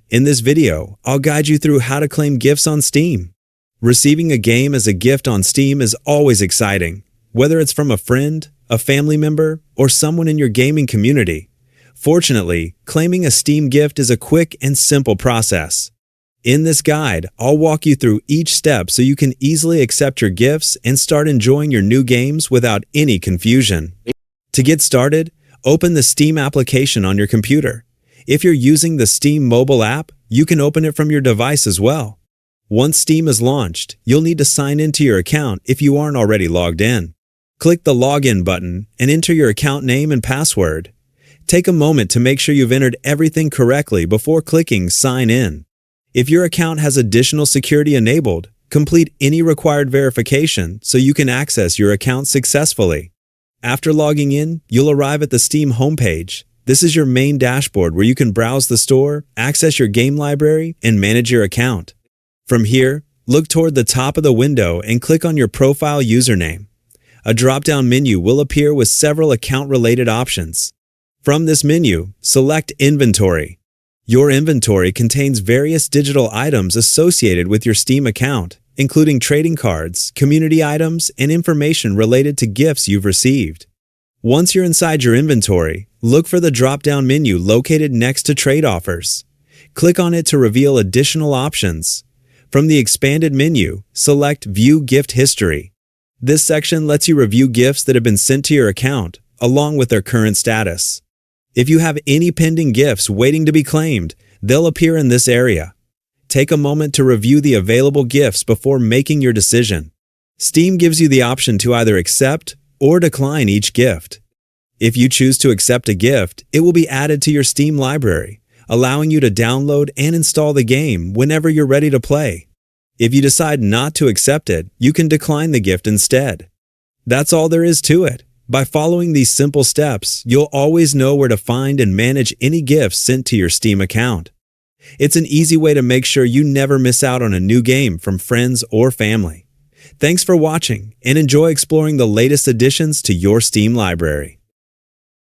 In this video, I'll guide you through how to claim gifts on Steam. Receiving a game as a gift on Steam is always exciting, whether it's from a friend, a family member, or someone in your gaming community. Fortunately, claiming a Steam gift is a quick and simple process. In this guide, I'll walk you through each step so you can easily accept your gifts and start enjoying your new games without any confusion. To get started, open the Steam application on your computer. If you're using the Steam mobile app, you can open it from your device as well. Once Steam is launched, you'll need to sign into your account if you aren't already logged in. Click the Login button and enter your account name and password. Take a moment to make sure you've entered everything correctly before clicking Sign In. If your account has additional security enabled, complete any required verification so you can access your account successfully. After logging in, you'll arrive at the Steam homepage. This is your main dashboard where you can browse the store, access your game library, and manage your account. From here, look toward the top of the window and click on your profile username. A drop-down menu will appear with several account-related options. From this menu, select Inventory. Your inventory contains various digital items associated with your Steam account, including trading cards, community items, and information related to gifts you've received. Once you're inside your inventory, look for the drop-down menu located next to Trade Offers. Click on it to reveal additional options. From the expanded menu, select View Gift History. This section lets you review gifts that have been sent to your account, along with their current status. If you have any pending gifts waiting to be claimed, they'll appear in this area. Take a moment to review the available gifts before making your decision. Steam gives you the option to either accept or decline each gift. If you choose to accept a gift, it will be added to your Steam library, allowing you to download and install the game whenever you're ready to play. If you decide not to accept it, you can decline the gift instead. That's all there is to it. By following these simple steps, you'll always know where to find and manage any gifts sent to your Steam account. It's an easy way to make sure you never miss out on a new game from friends or family. Thanks for watching, and enjoy exploring the latest additions to your Steam library.